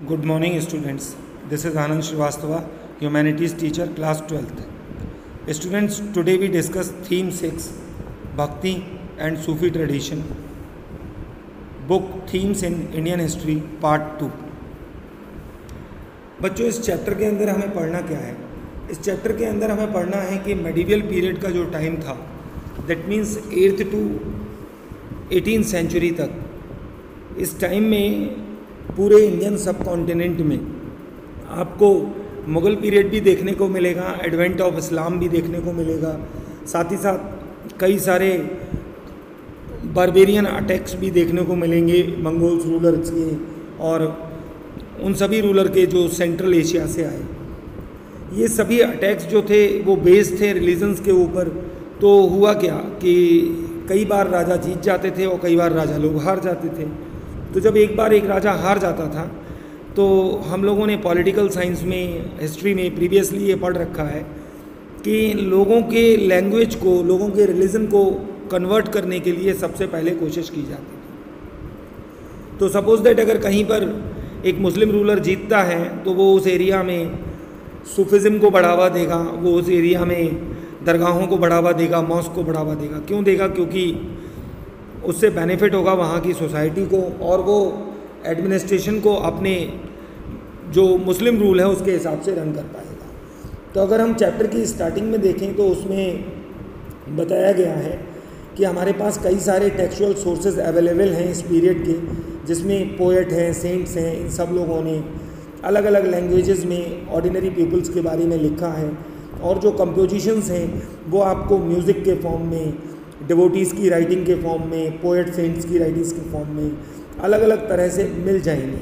Good morning, students. This is Anand Srivastava, Humanities teacher, class 12th. Students, today we discuss theme 6, Bhakti and Sufi tradition. Book Themes in Indian History, Part 2. बच्चों, इस chapter के अंदर हमें पढ़ना क्या है? इस चैप्टर के अंदर हमें पढ़ना है कि मेडिवल पीरियड का जो टाइम था, that means 8th to 18th century तक, इस टाइम में पूरे इंडियन सब कॉन्टिनेंट में आपको मुग़ल पीरियड भी देखने को मिलेगा, एडवेंट ऑफ इस्लाम भी देखने को मिलेगा, साथ ही साथ कई सारे बारबेरियन अटैक्स भी देखने को मिलेंगे मंगोल्स रूलर्स के और उन सभी रूलर के जो सेंट्रल एशिया से आए। ये सभी अटैक्स जो थे वो बेस्ड थे रिलीजन्स के ऊपर। तो हुआ क्या कि कई बार राजा जीत जाते थे और कई बार राजा लोग हार जाते थे। तो जब एक बार एक राजा हार जाता था तो हम लोगों ने पॉलिटिकल साइंस में, हिस्ट्री में प्रीवियसली ये पढ़ रखा है कि लोगों के लैंग्वेज को, लोगों के रिलीजन को कन्वर्ट करने के लिए सबसे पहले कोशिश की जाती थी। तो सपोज दैट अगर कहीं पर एक मुस्लिम रूलर जीतता है तो वो उस एरिया में सूफिज़्म को बढ़ावा देगा, वो उस एरिया में दरगाहों को बढ़ावा देगा, मॉस्क को बढ़ावा देगा। क्यों देगा? क्योंकि उससे बेनिफिट होगा वहाँ की सोसाइटी को और वो एडमिनिस्ट्रेशन को अपने जो मुस्लिम रूल है उसके हिसाब से रन कर पाएगा। तो अगर हम चैप्टर की स्टार्टिंग में देखें तो उसमें बताया गया है कि हमारे पास कई सारे टेक्सचुअल सोर्सेज अवेलेबल हैं इस पीरियड के, जिसमें पोएट हैं, सेंट्स हैं, इन सब लोगों ने अलग अलग लैंग्वेजेस में ऑर्डिनरी पीपल्स के बारे में लिखा है। और जो कंपोजिशंस हैं वो आपको म्यूज़िक के फॉर्म में, डिवोटीज़ की राइटिंग के फॉर्म में, पोएट सेंट्स की राइटिंग्स के फॉर्म में अलग अलग तरह से मिल जाएंगे।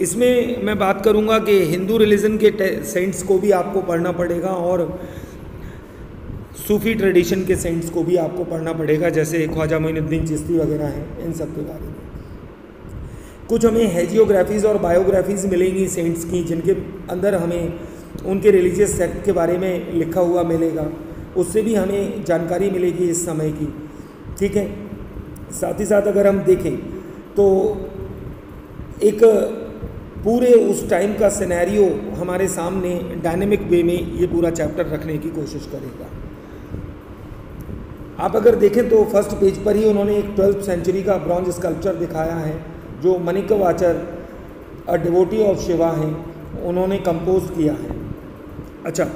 इसमें मैं बात करूंगा कि हिंदू रिलीजन के सेंट्स को भी आपको पढ़ना पड़ेगा और सूफी ट्रेडिशन के सेंट्स को भी आपको पढ़ना पड़ेगा, जैसे ख्वाजा मोइनुद्दीन चिश्ती वगैरह हैं, इन सब के बारे में। कुछ हमें हेजियोग्राफीज़ और बायोग्राफीज़ मिलेंगी सेंट्स की, जिनके अंदर हमें उनके रिलीजियस सेक्ट के बारे में लिखा हुआ मिलेगा, उससे भी हमें जानकारी मिलेगी इस समय की। ठीक है। साथ ही साथ अगर हम देखें तो एक पूरे उस टाइम का सिनेरियो हमारे सामने डायनेमिक वे में ये पूरा चैप्टर रखने की कोशिश करेगा। आप अगर देखें तो फर्स्ट पेज पर ही उन्होंने एक 12th सेंचुरी का ब्रॉन्ज स्कल्पचर दिखाया है जो मणिकवाचर, अ डिवोटी ऑफ शिवा हैं, उन्होंने कंपोज किया है। अच्छा,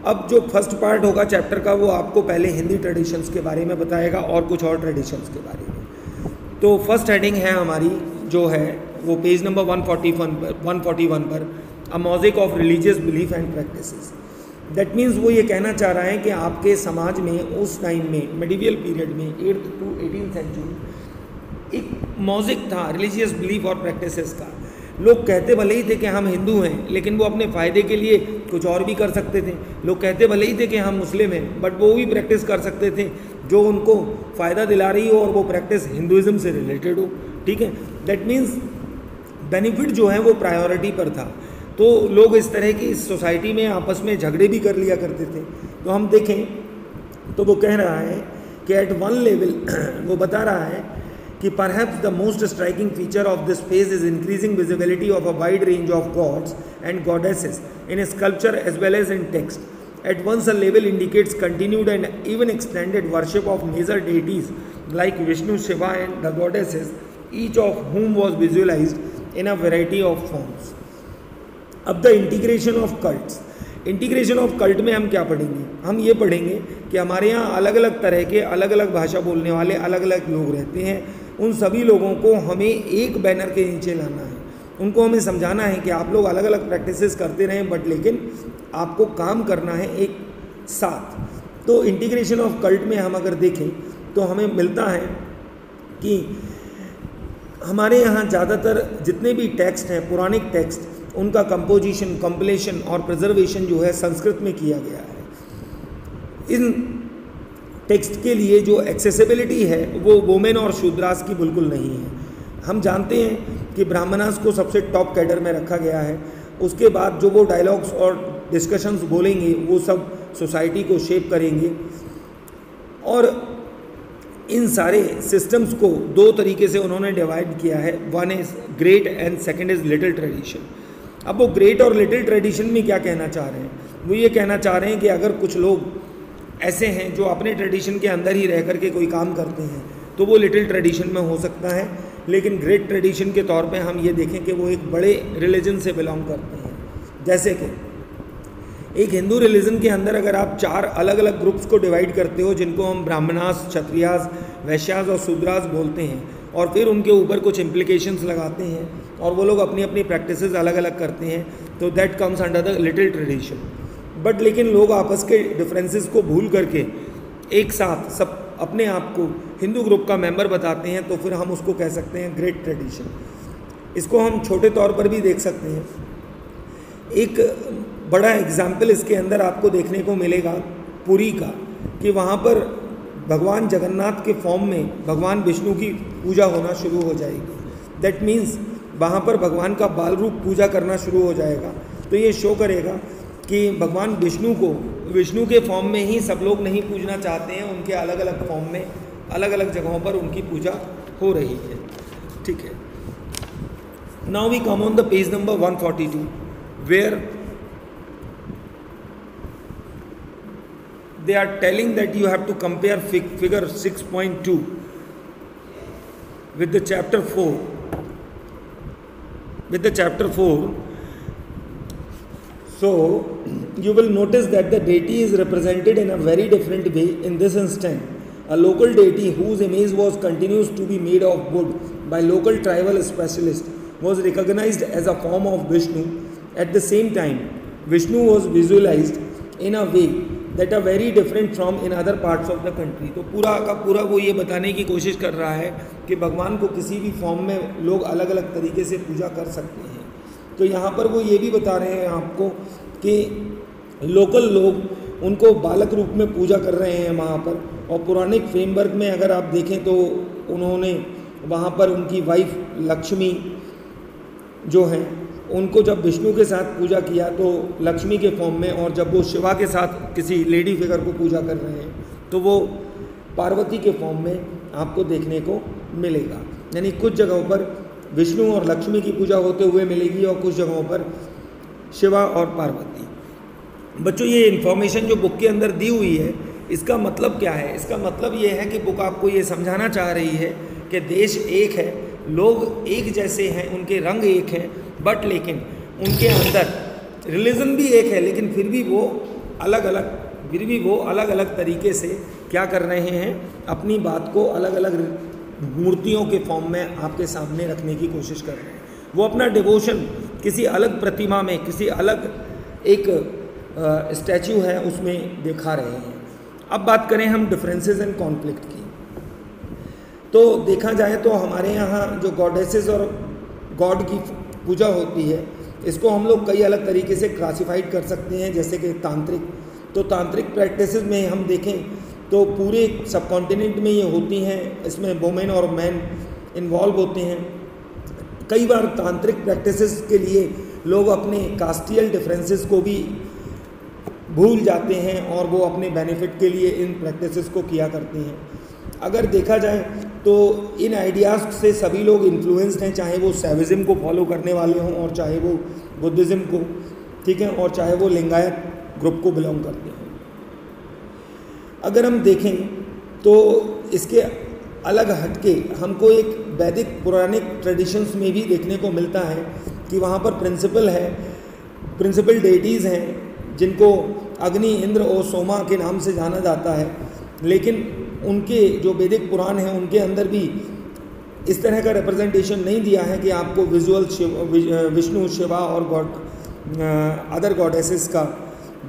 अब जो फर्स्ट पार्ट होगा चैप्टर का वो आपको पहले हिंदी ट्रेडिशंस के बारे में बताएगा और कुछ और ट्रेडिशंस के बारे में। तो फर्स्ट हेडिंग है हमारी जो है वो पेज नंबर 141 पर, a mosaic of religious belief and practices. That means वो ये कहना चाह रहा है कि आपके समाज में उस टाइम में मेडिवल पीरियड में 8th to 18th सेंचुरी एक मॉज़िक था रिलीजियस बिलीफ और प्रैक्टिसेस का। लोग कहते भले ही थे कि हम हिंदू हैं, लेकिन वो अपने फ़ायदे के लिए कुछ और भी कर सकते थे। लोग कहते भले ही थे कि हम मुस्लिम हैं, बट वो भी प्रैक्टिस कर सकते थे जो उनको फ़ायदा दिला रही हो और वो प्रैक्टिस हिंदुज़म से रिलेटेड हो। ठीक है। दैट मीन्स बेनिफिट जो है वो प्रायोरिटी पर था। तो लोग इस तरह की इस सोसाइटी में आपस में झगड़े भी कर लिया करते थे। तो हम देखें तो वो कह रहा है कि एट वन लेवल वो बता रहा है कि perhaps the most striking feature of this phase is increasing visibility of a wide range of gods and goddesses in sculpture as well as in text. At once a level indicates continued and even extended worship of major deities like Vishnu, Shiva and the goddesses, each of whom was visualized in a variety of forms. अब the integration of cults. Integration of cult में हम क्या पढ़ेंगे? हम ये पढ़ेंगे कि हमारे यहाँ अलग अलग तरह के अलग अलग भाषा बोलने वाले अलग अलग लोग रहते हैं। उन सभी लोगों को हमें एक बैनर के नीचे लाना है। उनको हमें समझाना है कि आप लोग अलग अलग प्रैक्टिसेस करते रहें, बट लेकिन आपको काम करना है एक साथ। तो इंटीग्रेशन ऑफ कल्ट में हम अगर देखें तो हमें मिलता है कि हमारे यहाँ ज़्यादातर जितने भी टेक्स्ट हैं, पुरानिक टेक्स्ट, उनका कंपोजिशन, कंप्लेशन और प्रिजर्वेशन जो है संस्कृत में किया गया है। इन टेक्स्ट के लिए जो एक्सेसिबिलिटी है वो वोमेन और शूद्रास की बिल्कुल नहीं है। हम जानते हैं कि ब्राह्मणास को सबसे टॉप कैडर में रखा गया है। उसके बाद जो वो डायलॉग्स और डिस्कशंस बोलेंगे वो सब सोसाइटी को शेप करेंगे। और इन सारे सिस्टम्स को दो तरीके से उन्होंने डिवाइड किया है, one is great and second is little tradition. अब वो ग्रेट और लिटिल ट्रेडिशन में क्या कहना चाह रहे हैं? वो ये कहना चाह रहे हैं कि अगर कुछ लोग ऐसे हैं जो अपने ट्रेडिशन के अंदर ही रह करके कोई काम करते हैं तो वो लिटिल ट्रेडिशन में हो सकता है, लेकिन ग्रेट ट्रेडिशन के तौर पे हम ये देखें कि वो एक बड़े रिलीजन से बिलोंग करते हैं। जैसे कि एक हिंदू रिलीजन के अंदर अगर आप 4 अलग अलग ग्रुप्स को डिवाइड करते हो, जिनको हम ब्राह्मणास, क्षत्रियास, वैश्यास और शूद्रास बोलते हैं, और फिर उनके ऊपर कुछ इम्प्लीकेशंस लगाते हैं और वो लोग अपनी अपनी प्रैक्टिसेस अलग अलग करते हैं, तो that comes under the little tradition. But लेकिन लोग आपस के डिफरेंसेस को भूल करके एक साथ सब अपने आप को हिंदू ग्रुप का मेंबर बताते हैं, तो फिर हम उसको कह सकते हैं ग्रेट ट्रेडिशन। इसको हम छोटे तौर पर भी देख सकते हैं। एक बड़ा एग्जाम्पल इसके अंदर आपको देखने को मिलेगा पुरी का, कि वहाँ पर भगवान जगन्नाथ के फॉर्म में भगवान विष्णु की पूजा होना शुरू हो जाएगी। दैट मीन्स वहाँ पर भगवान का बाल रूप पूजा करना शुरू हो जाएगा। तो ये शो करेगा कि भगवान विष्णु को विष्णु के फॉर्म में ही सब लोग नहीं पूजना चाहते हैं, उनके अलग अलग फॉर्म में अलग अलग जगहों पर उनकी पूजा हो रही है। ठीक है, now we come on the page number 142 where they are telling that you have to compare figure 6.2 with the chapter 4. So you will notice that the deity is represented in a very different way. In this instant, a local deity whose image was continues to be made of wood by local tribal specialists was recognized as a form of Vishnu. At the same time, Vishnu was visualized in a way that are very different from in other parts of the country. तो पूरा का पूरा वो ये बताने की कोशिश कर रहा है कि भगवान को किसी भी फॉर्म में लोग अलग अलग तरीके से पूजा कर सकते हैं। तो यहाँ पर वो ये भी बता रहे हैं आपको कि लोकल लोग उनको बालक रूप में पूजा कर रहे हैं वहाँ पर, और पौराणिक फ्रेमवर्क में अगर आप देखें तो उन्होंने वहाँ पर उनकी वाइफ लक्ष्मी जो हैं उनको जब विष्णु के साथ पूजा किया तो लक्ष्मी के फॉर्म में, और जब वो शिवा के साथ किसी लेडी फिगर को पूजा कर रहे हैं तो वो पार्वती के फॉर्म में आपको देखने को मिलेगा। यानी कुछ जगहों पर विष्णु और लक्ष्मी की पूजा होते हुए मिलेगी और कुछ जगहों पर शिवा और पार्वती। बच्चों, ये इन्फॉर्मेशन जो बुक के अंदर दी हुई है इसका मतलब क्या है? इसका मतलब ये है कि बुक आपको ये समझाना चाह रही है कि देश एक है, लोग एक जैसे हैं, उनके रंग एक हैं, बट लेकिन उनके अंदर रिलीजन भी एक है, लेकिन फिर भी वो अलग अलग तरीके से क्या कर रहे हैं, अपनी बात को अलग अलग मूर्तियों के फॉर्म में आपके सामने रखने की कोशिश कर रहे हैं। वो अपना डिवोशन किसी अलग प्रतिमा में, किसी अलग एक स्टैचू है उसमें दिखा रहे हैं। अब बात करें हम डिफरेंसेस एंड कॉन्फ्लिक्ट की, तो देखा जाए तो हमारे यहाँ जो गॉडेसेस और गॉड की पूजा होती है इसको हम लोग कई अलग तरीके से क्लासिफाइड कर सकते हैं। जैसे कि तांत्रिक प्रैक्टिसेस में हम देखें तो पूरे सब कॉन्टिनेंट में ये होती हैं, इसमें वुमेन और मैन इन्वॉल्व होते हैं। कई बार तांत्रिक प्रैक्टिसेस के लिए लोग अपने कास्टियल डिफरेंसेस को भी भूल जाते हैं और वो अपने बेनिफिट के लिए इन प्रैक्टिसेस को किया करते हैं। अगर देखा जाए तो इन आइडियाज़ से सभी लोग इन्फ्लुएंस्ड हैं, चाहे वो सैविज्म को फॉलो करने वाले हों और चाहे वो बुद्धिज़्म को, ठीक है, और चाहे वो लिंगायत ग्रुप को बिलोंग करते हैं। अगर हम देखें तो इसके अलग हटके हमको एक वैदिक पौराणिक ट्रेडिशंस में भी देखने को मिलता है कि वहाँ पर प्रिंसिपल डेटीज़ हैं जिनको अग्नि, इंद्र और सोमा के नाम से जाना जाता है, लेकिन उनके जो वैदिक पुराण हैं उनके अंदर भी इस तरह का रिप्रेजेंटेशन नहीं दिया है कि आपको विजुअल विष्णु, शिवा और अदर गॉडेसेस का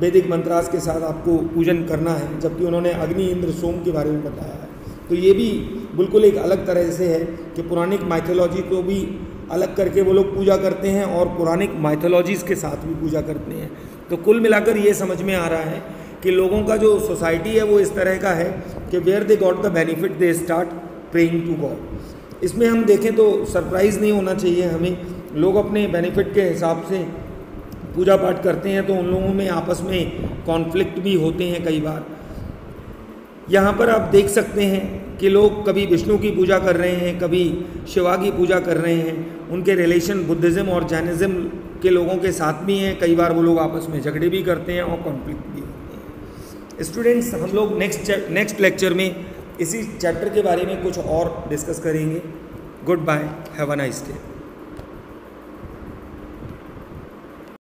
वैदिक मंत्रास के साथ आपको पूजन करना है, जबकि उन्होंने अग्नि, इंद्र, सोम के बारे में बताया है। तो ये भी बिल्कुल एक अलग तरह से है कि पुराणिक माइथोलॉजी को भी अलग करके वो लोग पूजा करते हैं और पौराणिक माइथोलॉजीज़ के साथ भी पूजा करते हैं। तो कुल मिलाकर ये समझ में आ रहा है कि लोगों का जो सोसाइटी है वो इस तरह का है कि where they got the benefit they start praying to God. इसमें हम देखें तो सरप्राइज़ नहीं होना चाहिए हमें, लोग अपने बेनिफिट के हिसाब से पूजा पाठ करते हैं तो उन लोगों में आपस में कॉन्फ्लिक्ट भी होते हैं कई बार। यहाँ पर आप देख सकते हैं कि लोग कभी विष्णु की पूजा कर रहे हैं, कभी शिवा की पूजा कर रहे हैं। उनके रिलेशन बुद्धिज़्म और जैनिज़्म के लोगों के साथ भी हैं। कई बार वो लोग आपस में झगड़े भी करते हैं और कॉन्फ्लिक्ट भी होते हैं। स्टूडेंट्स, हम लोग नेक्स्ट लेक्चर में इसी चैप्टर के बारे में कुछ और डिस्कस करेंगे। Goodbye, have a nice day.